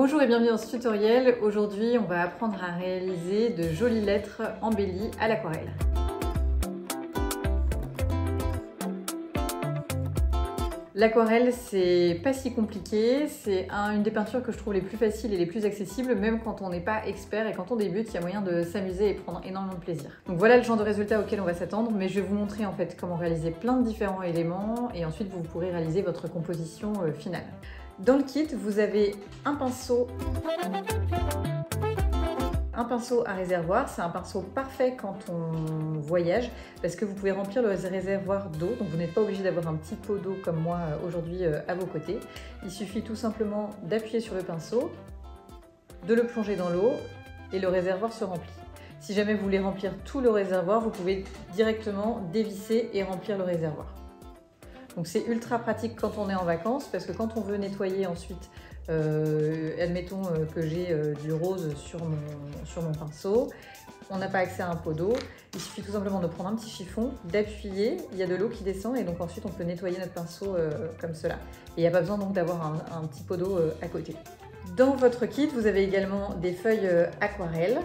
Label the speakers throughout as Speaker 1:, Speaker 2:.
Speaker 1: Bonjour et bienvenue dans ce tutoriel. Aujourd'hui, on va apprendre à réaliser de jolies lettres embellies à l'aquarelle. L'aquarelle, c'est pas si compliqué, c'est une des peintures que je trouve les plus faciles et les plus accessibles, même quand on n'est pas expert et quand on débute, il y a moyen de s'amuser et prendre énormément de plaisir. Donc voilà le genre de résultat auquel on va s'attendre, mais je vais vous montrer en fait comment réaliser plein de différents éléments et ensuite vous pourrez réaliser votre composition finale. Dans le kit, vous avez un pinceau à réservoir. C'est un pinceau parfait quand on voyage parce que vous pouvez remplir le réservoir d'eau, donc vous n'êtes pas obligé d'avoir un petit pot d'eau comme moi aujourd'hui à vos côtés. Il suffit tout simplement d'appuyer sur le pinceau, de le plonger dans l'eau et le réservoir se remplit. Si jamais vous voulez remplir tout le réservoir, vous pouvez directement dévisser et remplir le réservoir. Donc c'est ultra pratique quand on est en vacances parce que quand on veut nettoyer ensuite, admettons que j'ai du rose sur mon pinceau, on n'a pas accès à un pot d'eau, il suffit tout simplement de prendre un petit chiffon, d'appuyer, il y a de l'eau qui descend et donc ensuite on peut nettoyer notre pinceau comme cela. Et il n'y a pas besoin donc d'avoir un petit pot d'eau à côté. Dans votre kit, vous avez également des feuilles aquarelles.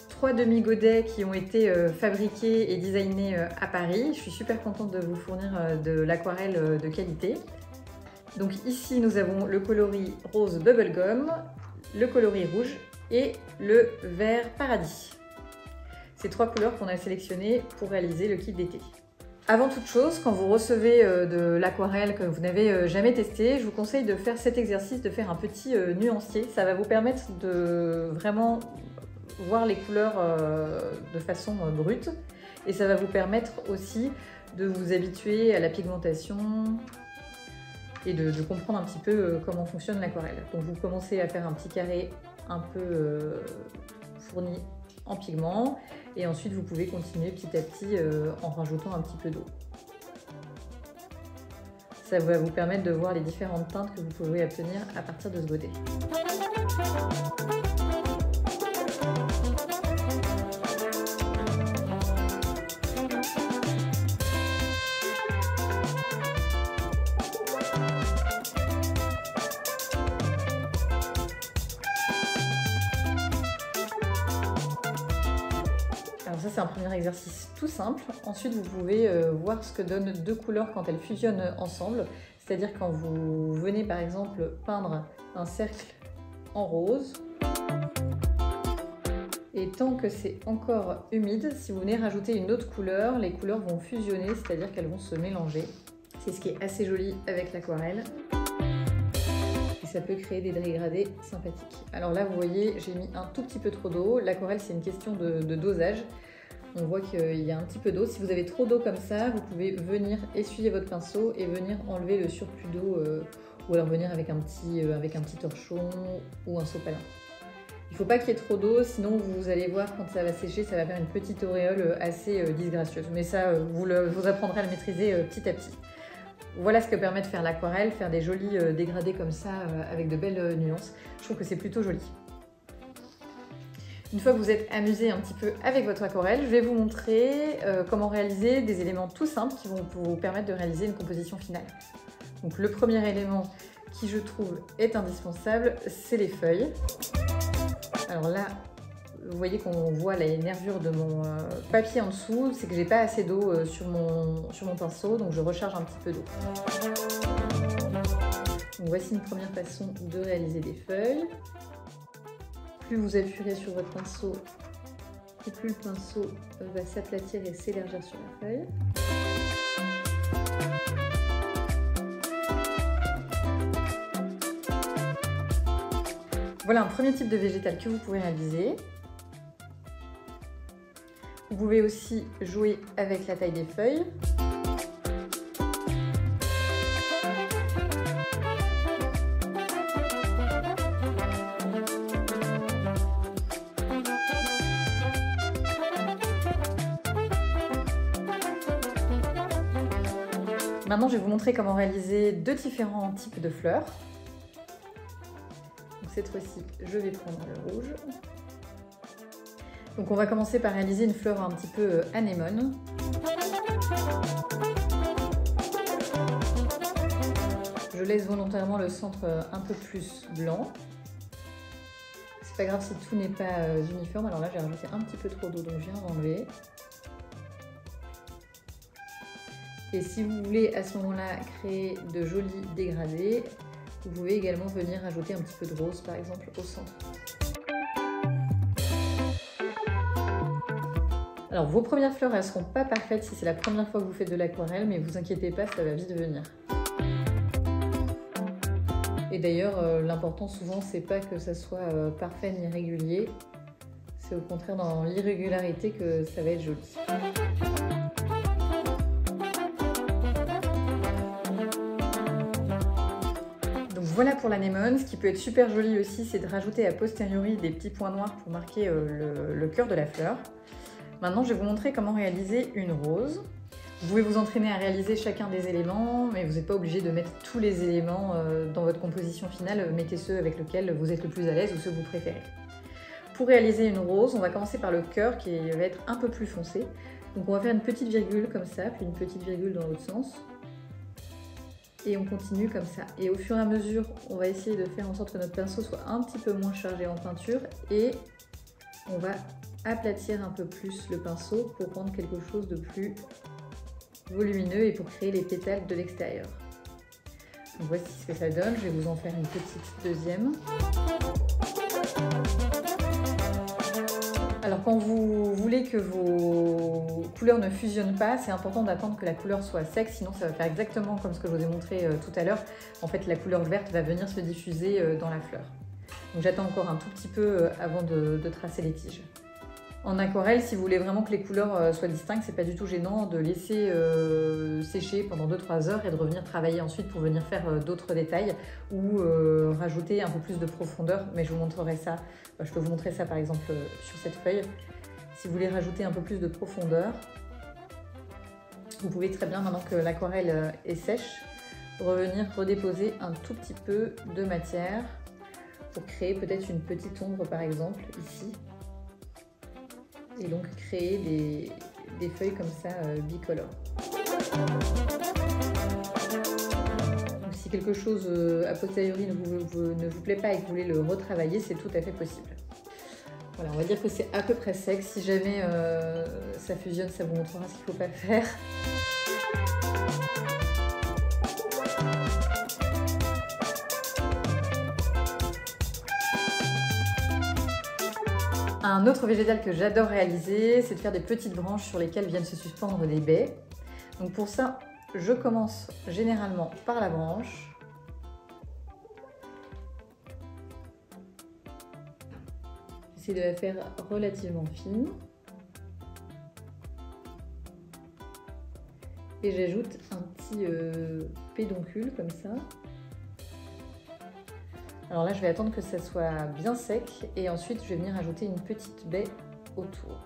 Speaker 1: 3 demi-godets qui ont été fabriqués et designés à Paris. Je suis super contente de vous fournir de l'aquarelle de qualité. Donc ici, nous avons le coloris rose bubblegum, le coloris rouge et le vert paradis. C'est 3 couleurs qu'on a sélectionnées pour réaliser le kit d'été. Avant toute chose, quand vous recevez de l'aquarelle que vous n'avez jamais testé, je vous conseille de faire cet exercice, de faire un petit nuancier. Ça va vous permettre de vraiment voir les couleurs de façon brute et ça va vous permettre aussi de vous habituer à la pigmentation et de comprendre un petit peu comment fonctionne l'aquarelle. Donc vous commencez à faire un petit carré un peu fourni en pigment et ensuite vous pouvez continuer petit à petit en rajoutant un petit peu d'eau. Ça va vous permettre de voir les différentes teintes que vous pouvez obtenir à partir de ce godet. Alors ça c'est un premier exercice tout simple. Ensuite vous pouvez voir ce que donnent 2 couleurs quand elles fusionnent ensemble. C'est-à-dire quand vous venez par exemple peindre un cercle en rose. Et tant que c'est encore humide, si vous venez rajouter une autre couleur, les couleurs vont fusionner, c'est-à-dire qu'elles vont se mélanger. C'est ce qui est assez joli avec l'aquarelle. Et ça peut créer des dégradés sympathiques. Alors là, vous voyez, j'ai mis un tout petit peu trop d'eau. L'aquarelle, c'est une question de dosage. On voit qu'il y a un petit peu d'eau. Si vous avez trop d'eau comme ça, vous pouvez venir essuyer votre pinceau et venir enlever le surplus d'eau ou alors venir avec un petit torchon ou un sopalin. Il ne faut pas qu'il y ait trop d'eau, sinon vous allez voir quand ça va sécher, ça va faire une petite auréole assez disgracieuse. Mais ça, vous apprendrez à le maîtriser petit à petit. Voilà ce que permet de faire l'aquarelle, faire des jolis dégradés comme ça avec de belles nuances. Je trouve que c'est plutôt joli. Une fois que vous êtes amusé un petit peu avec votre aquarelle, je vais vous montrer comment réaliser des éléments tout simples qui vont vous permettre de réaliser une composition finale. Donc le premier élément qui je trouve est indispensable, c'est les feuilles. Alors là, vous voyez qu'on voit les nervures de mon papier en dessous, c'est que j'ai pas assez d'eau sur mon pinceau, donc je recharge un petit peu d'eau. Donc voici une première façon de réaliser des feuilles. Plus vous appuierez sur votre pinceau, et plus le pinceau va s'aplatir et s'élargir sur la feuille. Voilà un premier type de végétal que vous pouvez réaliser. Vous pouvez aussi jouer avec la taille des feuilles. Maintenant, je vais vous montrer comment réaliser 2 différents types de fleurs. Donc, cette fois-ci, je vais prendre le rouge. Donc on va commencer par réaliser une fleur un petit peu anémone. Je laisse volontairement le centre un peu plus blanc. C'est pas grave si tout n'est pas uniforme. Alors là, j'ai rajouté un petit peu trop d'eau, donc je viens d'enlever. Et si vous voulez à ce moment-là créer de jolis dégradés, vous pouvez également venir ajouter un petit peu de rose, par exemple, au centre. Alors, vos premières fleurs, elles ne seront pas parfaites si c'est la première fois que vous faites de l'aquarelle, mais vous inquiétez pas, ça va vite venir. Et d'ailleurs, l'important souvent, c'est pas que ça soit parfait ni régulier. C'est au contraire dans l'irrégularité que ça va être joli. Voilà pour l'anémone. Ce qui peut être super joli aussi, c'est de rajouter a posteriori des petits points noirs pour marquer le cœur de la fleur. Maintenant, je vais vous montrer comment réaliser une rose. Vous pouvez vous entraîner à réaliser chacun des éléments, mais vous n'êtes pas obligé de mettre tous les éléments dans votre composition finale. Mettez ceux avec lesquels vous êtes le plus à l'aise ou ceux que vous préférez. Pour réaliser une rose, on va commencer par le cœur qui va être un peu plus foncé. Donc on va faire une petite virgule comme ça, puis une petite virgule dans l'autre sens. Et on continue comme ça. Et au fur et à mesure, on va essayer de faire en sorte que notre pinceau soit un petit peu moins chargé en peinture et on va aplatir un peu plus le pinceau pour rendre quelque chose de plus volumineux et pour créer les pétales de l'extérieur. Donc voici ce que ça donne. Je vais vous en faire une petite deuxième. Alors quand vous voulez que vos couleurs ne fusionnent pas, c'est important d'attendre que la couleur soit sec, sinon ça va faire exactement comme ce que je vous ai montré tout à l'heure. En fait, la couleur verte va venir se diffuser dans la fleur. Donc j'attends encore un tout petit peu avant de tracer les tiges. En aquarelle, si vous voulez vraiment que les couleurs soient distinctes, c'est pas du tout gênant de laisser sécher pendant 2-3 heures et de revenir travailler ensuite pour venir faire d'autres détails ou rajouter un peu plus de profondeur, mais je vous montrerai ça, je peux vous montrer ça par exemple sur cette feuille. Si vous voulez rajouter un peu plus de profondeur, vous pouvez très bien, maintenant que l'aquarelle est sèche, revenir redéposer un tout petit peu de matière pour créer peut-être une petite ombre par exemple ici. Et donc créer des feuilles comme ça bicolores. Donc si quelque chose a posteriori ne vous plaît pas et que vous voulez le retravailler, c'est tout à fait possible. Voilà, on va dire que c'est à peu près sec. Si jamais ça fusionne, ça vous montrera ce qu'il ne faut pas faire. Un autre végétal que j'adore réaliser, c'est de faire des petites branches sur lesquelles viennent se suspendre des baies. Donc pour ça, je commence généralement par la branche. J'essaie de la faire relativement fine. Et j'ajoute un petit pédoncule comme ça. Alors là, je vais attendre que ça soit bien sec et ensuite je vais venir ajouter une petite baie autour.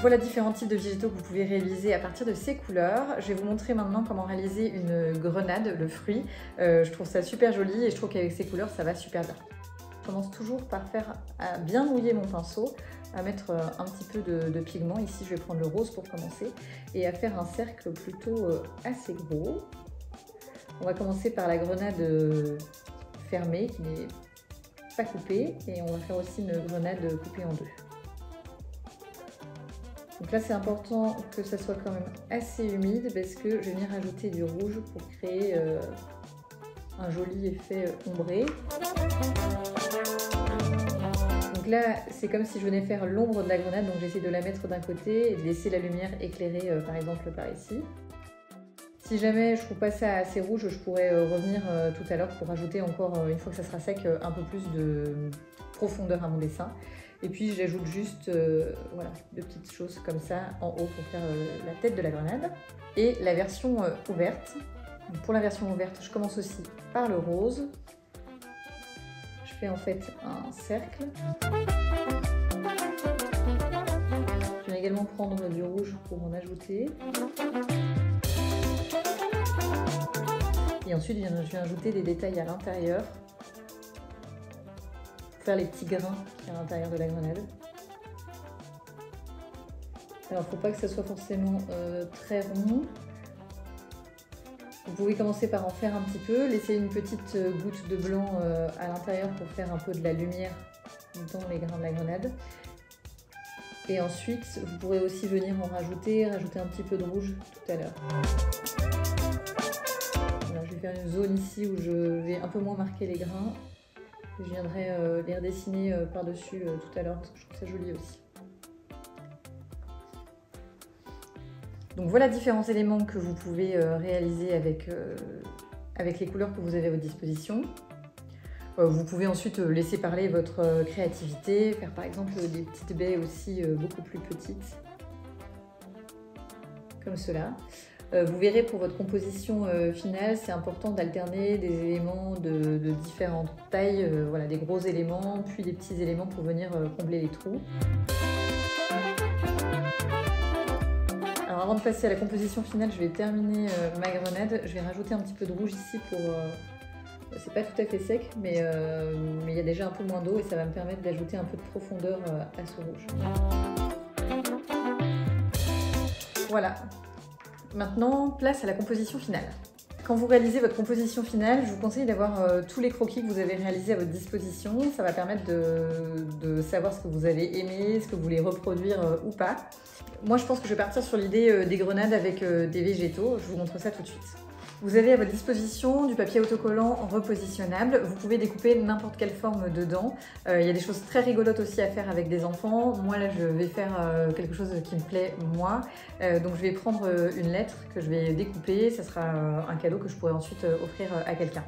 Speaker 1: Voilà différents types de végétaux que vous pouvez réaliser à partir de ces couleurs. Je vais vous montrer maintenant comment réaliser une grenade, le fruit. Je trouve ça super joli et je trouve qu'avec ces couleurs, ça va super bien. Je commence toujours par à bien mouiller mon pinceau, à mettre un petit peu de pigment. Ici, je vais prendre le rose pour commencer et à faire un cercle plutôt assez gros. On va commencer par la grenade fermée qui n'est pas coupée et on va faire aussi une grenade coupée en deux. Donc là, c'est important que ça soit quand même assez humide parce que je vais venir ajouter du rouge pour créer un joli effet ombré. Donc là, c'est comme si je venais faire l'ombre de la grenade, donc j'essaie de la mettre d'un côté et de laisser la lumière éclairer par exemple par ici. Si jamais je trouve pas ça assez rouge, je pourrais revenir tout à l'heure pour ajouter encore, une fois que ça sera sec, un peu plus de profondeur à mon dessin. Et puis j'ajoute juste voilà, deux petites choses comme ça en haut pour faire la tête de la grenade. Et la version ouverte. Donc pour la version ouverte, je commence aussi par le rose. Je fais en fait un cercle. Je viens également prendre du rouge pour en ajouter. Et ensuite, je vais ajouter des détails à l'intérieur. Pour faire les petits grains qui sont à l'intérieur de la grenade. Alors, il ne faut pas que ça soit forcément très rond. Vous pouvez commencer par en faire un petit peu, laisser une petite goutte de blanc à l'intérieur pour faire un peu de la lumière dans les grains de la grenade. Et ensuite, vous pourrez aussi venir en rajouter un petit peu de rouge tout à l'heure. Voilà, je vais faire une zone ici où je vais un peu moins marquer les grains. Je viendrai les redessiner par-dessus tout à l'heure parce que je trouve ça joli aussi. Donc voilà différents éléments que vous pouvez réaliser avec les couleurs que vous avez à votre disposition. Vous pouvez ensuite laisser parler votre créativité, faire par exemple des petites baies aussi beaucoup plus petites, comme cela. Vous verrez pour votre composition finale, c'est important d'alterner des éléments de différentes tailles, voilà, des gros éléments, puis des petits éléments pour venir combler les trous. Alors avant de passer à la composition finale, je vais terminer ma grenade. Je vais rajouter un petit peu de rouge ici pour... c'est pas tout à fait sec, mais il y a déjà un peu moins d'eau et ça va me permettre d'ajouter un peu de profondeur à ce rouge. Voilà. Maintenant, place à la composition finale. Quand vous réalisez votre composition finale, je vous conseille d'avoir tous les croquis que vous avez réalisés à votre disposition. Ça va permettre de savoir ce que vous avez aimé, ce que vous voulez reproduire ou pas. Moi, je pense que je vais partir sur l'idée des grenades avec des végétaux. Je vous montre ça tout de suite. Vous avez à votre disposition du papier autocollant repositionnable. Vous pouvez découper n'importe quelle forme dedans. Il y a des choses très rigolotes aussi à faire avec des enfants. Moi, là, je vais faire quelque chose qui me plaît, moi. Donc, je vais prendre une lettre que je vais découper. Ça sera un cadeau que je pourrai ensuite offrir à quelqu'un.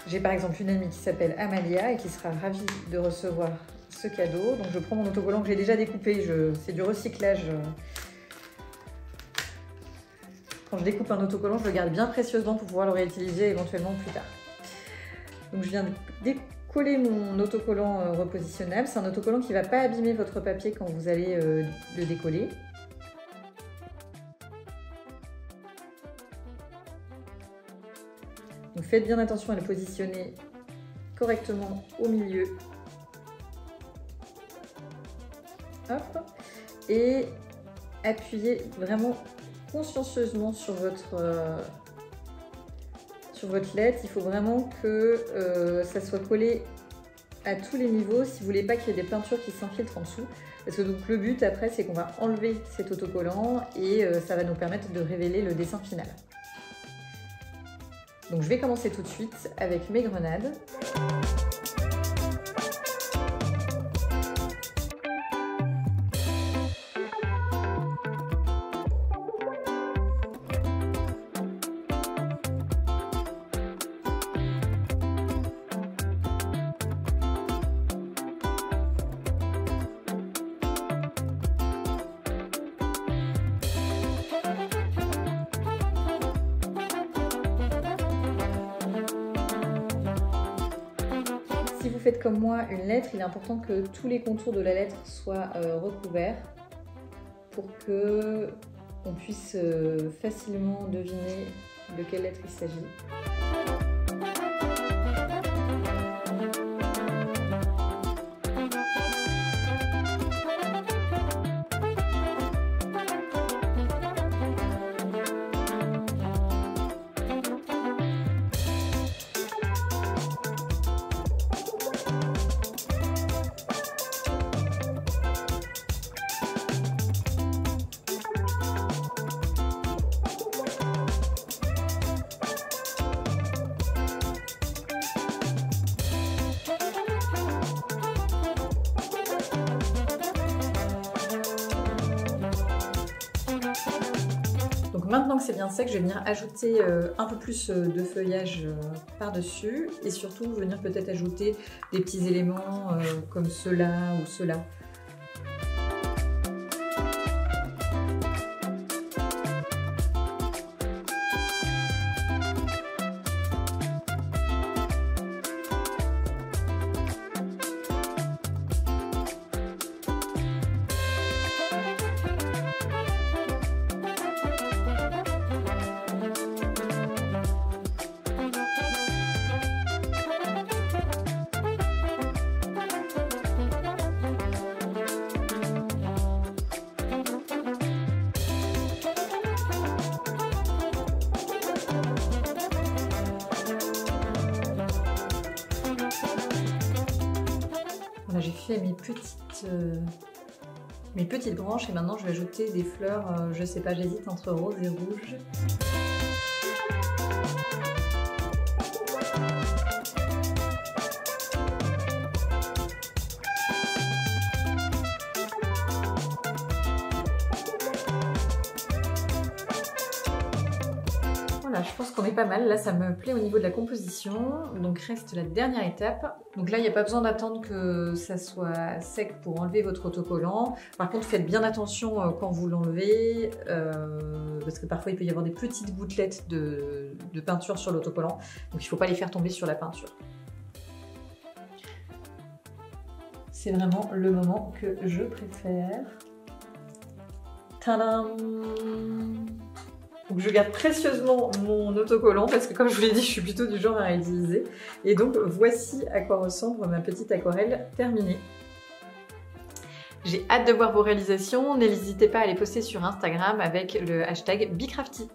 Speaker 1: J'ai par exemple une amie qui s'appelle Amalia et qui sera ravie de recevoir ce cadeau. Donc, je prends mon autocollant que j'ai déjà découpé. C'est du recyclage. Quand je découpe un autocollant, je le garde bien précieusement pour pouvoir le réutiliser éventuellement plus tard. Donc je viens de décoller mon autocollant repositionnable. C'est un autocollant qui ne va pas abîmer votre papier quand vous allez le décoller. Donc faites bien attention à le positionner correctement au milieu. Hop. Et appuyez vraiment consciencieusement sur votre lettre. Il faut vraiment que ça soit collé à tous les niveaux si vous voulez pas qu'il y ait des peintures qui s'infiltrent en dessous. Parce que donc le but après, c'est qu'on va enlever cet autocollant et ça va nous permettre de révéler le dessin final. Donc je vais commencer tout de suite avec mes grenades. Si vous faites comme moi une lettre, il est important que tous les contours de la lettre soient recouverts pour que on puisse facilement deviner de quelle lettre il s'agit. Maintenant que c'est bien sec, je vais venir ajouter un peu plus de feuillage par-dessus et surtout venir peut-être ajouter des petits éléments comme ceux-là ou ceux-là. fait mes petites branches et maintenant je vais ajouter des fleurs, je sais pas, j'hésite entre rose et rouge. Voilà, je pense qu'on est pas mal. Là, ça me plaît au niveau de la composition. Donc, reste la dernière étape. Donc là, il n'y a pas besoin d'attendre que ça soit sec pour enlever votre autocollant. Par contre, faites bien attention quand vous l'enlevez, parce que parfois, il peut y avoir des petites gouttelettes de peinture sur l'autocollant. Donc, il ne faut pas les faire tomber sur la peinture. C'est vraiment le moment que je préfère. Tadam! Donc je garde précieusement mon autocollant parce que comme je vous l'ai dit, je suis plutôt du genre à réutiliser. Et donc voici à quoi ressemble ma petite aquarelle terminée. J'ai hâte de voir vos réalisations. N'hésitez pas à les poster sur Instagram avec le hashtag BeCrafty.